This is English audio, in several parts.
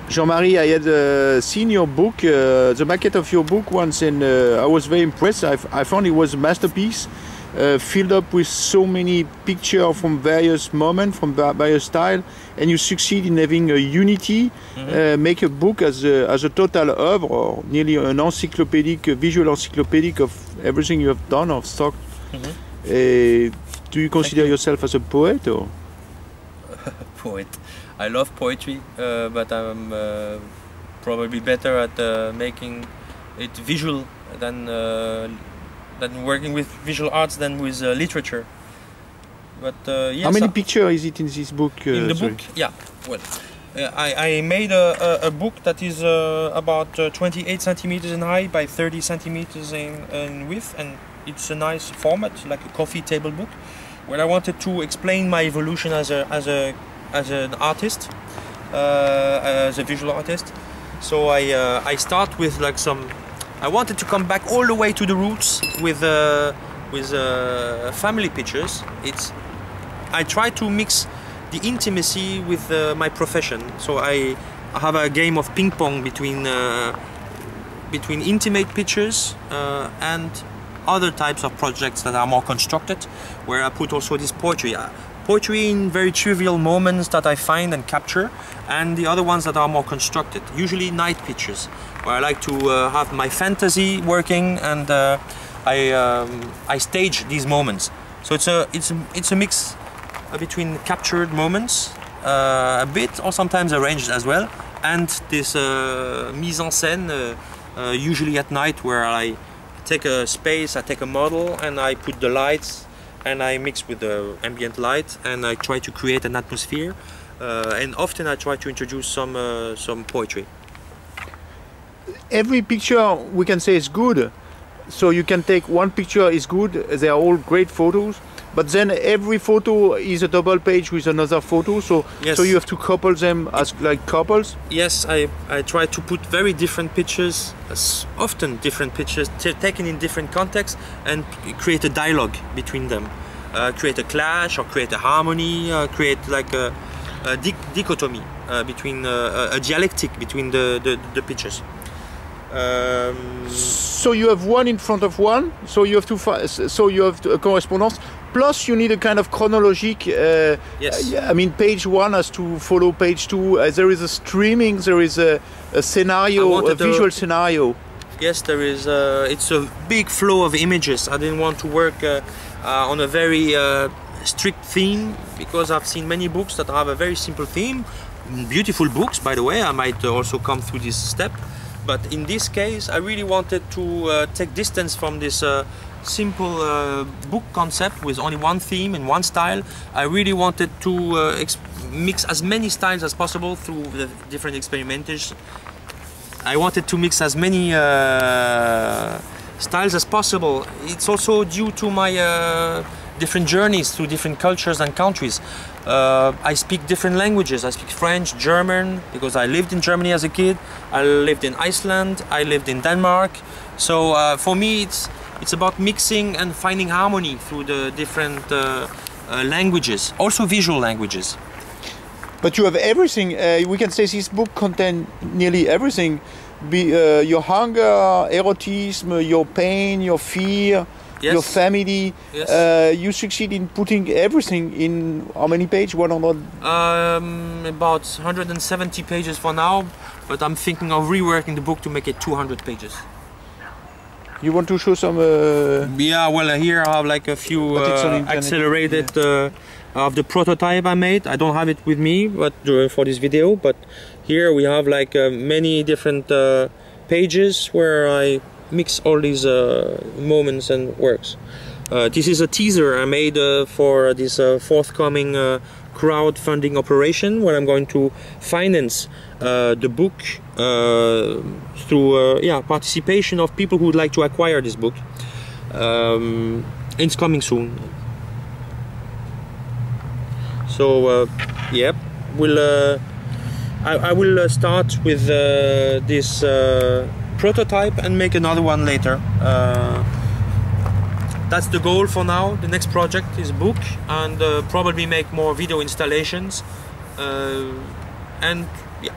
Jean-Marie, I had seen your book, the maquette of your book once, and I was very impressed. I found it was a masterpiece, filled up with so many pictures from various moments, from various styles, and you succeed in having a unity, make a book as a total oeuvre, or nearly an encyclopedic, visual encyclopedic of everything you have done, of stock. Do you consider yourself as a poet, or? Poet. I love poetry, but I'm probably better at making it visual than working with visual arts than with literature. But yes. How many pictures is it in this book? In the book, yeah. Well, I made a book that is about 28 centimeters in height by 30 centimeters in width, and it's a nice format, like a coffee table book, where I wanted to explain my evolution as an artist, as a visual artist. So I start with like I wanted to come back all the way to the roots with family pictures. I try to mix the intimacy with my profession. So I have a game of ping pong between intimate pictures and other types of projects that are more constructed, where I put also this poetry. Poetry in very trivial moments that I find and capture, and the other ones that are more constructed, usually night pictures, where I like to have my fantasy working, and I stage these moments. So it's a mix between captured moments, a bit, or sometimes arranged as well, and this mise en scène, usually at night, where I take a space, I take a model, and I put the lights, and I mix with the ambient light, and I try to create an atmosphere, and often I try to introduce some poetry. Every picture we can say is good, so you can take one picture is good, they are all great photos, but then every photo is a double page with another photo, so yes. So you have to couple them as like couples? Yes, I try to put very different pictures, often different pictures, taken in different contexts, and create a dialogue between them. Create a clash, or create a harmony, create like a dichotomy between a dialectic between the pictures. So you have one in front of one, so you have a correspondence. Plus, you need a kind of chronologic. Yes. I mean, page one has to follow page two. There is a streaming. There is a scenario, a visual scenario. Yes, there is. It's a big flow of images. I didn't want to work on a very strict theme, because I've seen many books that have a very simple theme. Beautiful books, by the way. I might also come through this step. But in this case, I really wanted to take distance from this simple book concept with only one theme and one style. I really wanted to mix as many styles as possible through the different experimentation. I wanted to mix as many styles as possible. It's also due to my different journeys through different cultures and countries. I speak different languages. I speak French, German, because I lived in Germany as a kid. I lived in Iceland. I lived in Denmark. So for me, it's about mixing and finding harmony through the different languages, also visual languages. But you have everything. We can say this book contains nearly everything. Your hunger, erotism, your pain, your fear, yes. Your family. Yes. You succeed in putting everything in how many pages? 100? About 170 pages for now, but I'm thinking of reworking the book to make it 200 pages. You want to show some? Yeah, well, here I have like a few accelerated of the prototype I made. I don't have it with me, but for this video. But here we have like many different pages where I mix all these moments and works. This is a teaser I made for this forthcoming crowdfunding operation, where I'm going to finance the book through participation of people who would like to acquire this book. It's coming soon. So yeah, I will start with this prototype and make another one later. That's the goal for now. The next project is book, and probably make more video installations, and yeah.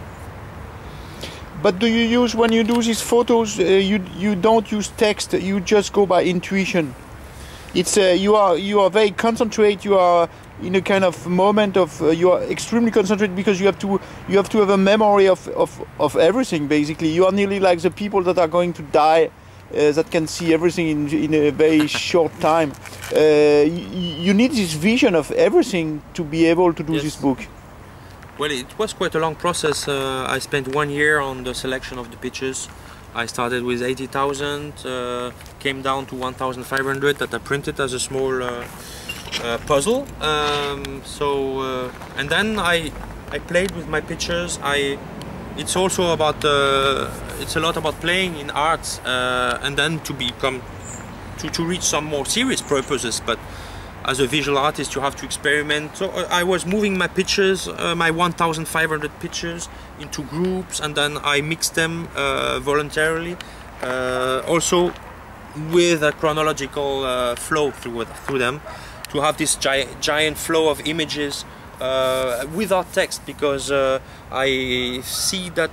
But do you use, when you do these photos, you don't use text, you just go by intuition? It's you are very concentrated, you are in a kind of moment of you are extremely concentrated because you have to have a memory of everything. Basically, you are nearly like the people that are going to die, that can see everything in a very short time. You need this vision of everything to be able to do Yes. this book. Well, it was quite a long process. I spent 1 year on the selection of the pictures. I started with 80,000, came down to 1,500 that I printed as a small puzzle. And then I played with my pictures. It's also about it's a lot about playing in art, and then to reach some more serious purposes. But as a visual artist, you have to experiment. So I was moving my pictures, my 1,500 pictures, into groups, and then I mixed them voluntarily, also with a chronological flow through them, to have this giant flow of images without text, because I see that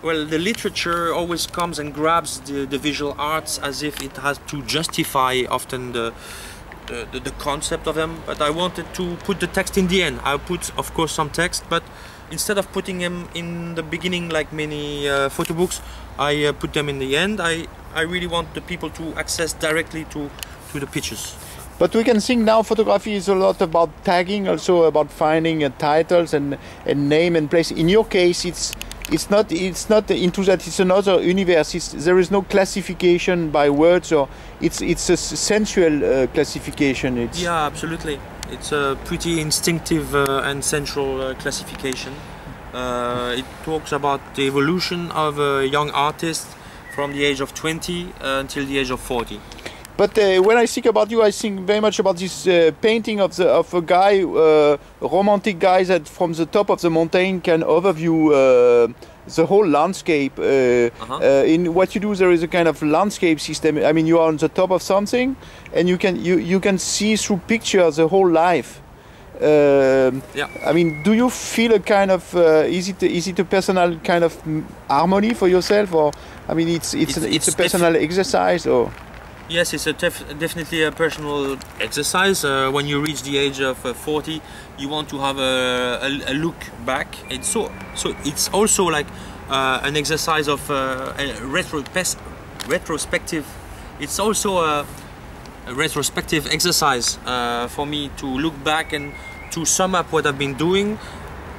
the literature always comes and grabs the visual arts as if it has to justify often the concept of them, but I wanted to put the text in the end. I put, of course, some text, but instead of putting them in the beginning like many photo books, I put them in the end. I really want the people to access directly to the pictures. But we can think now photography is a lot about tagging, also about finding titles and name and place. In your case, it's not into that. It's another universe. There is no classification by words, or it's a sensual classification. Yeah, absolutely. It's a pretty instinctive and central classification. It talks about the evolution of a young artist from the age of 20 until the age of 40. But when I think about you, I think very much about this painting of a guy, a romantic guy that from the top of the mountain can overview the whole landscape. In what you do, there is a kind of landscape system. I mean, you are on the top of something, and you can see through pictures the whole life. Yeah. I mean, do you feel a kind of is it a personal kind of harmony for yourself, or I mean, it's a personal exercise, or? Yes, it's definitely a personal exercise. When you reach the age of 40, you want to have a look back. It's it's also like an exercise of retrospective. It's also a retrospective exercise for me to look back and to sum up what I've been doing,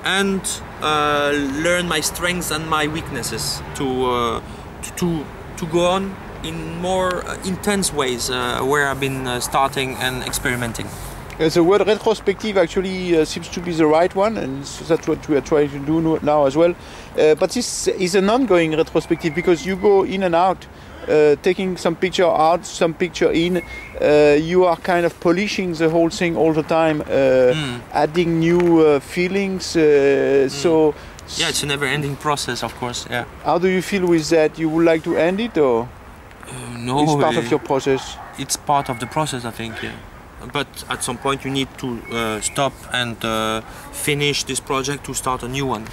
and learn my strengths and my weaknesses to go on in more intense ways where I've been starting and experimenting. The word retrospective actually seems to be the right one, and that's what we are trying to do now as well. But this is an ongoing retrospective, because you go in and out, taking some picture out, some picture in. You are kind of polishing the whole thing all the time, adding new feelings. So yeah, it's a never-ending process, of course. Yeah. How do you feel with that? You would like to end it, or? No, it's part of your process. It's part of the process, I think. Yeah. But at some point you need to stop and finish this project to start a new one.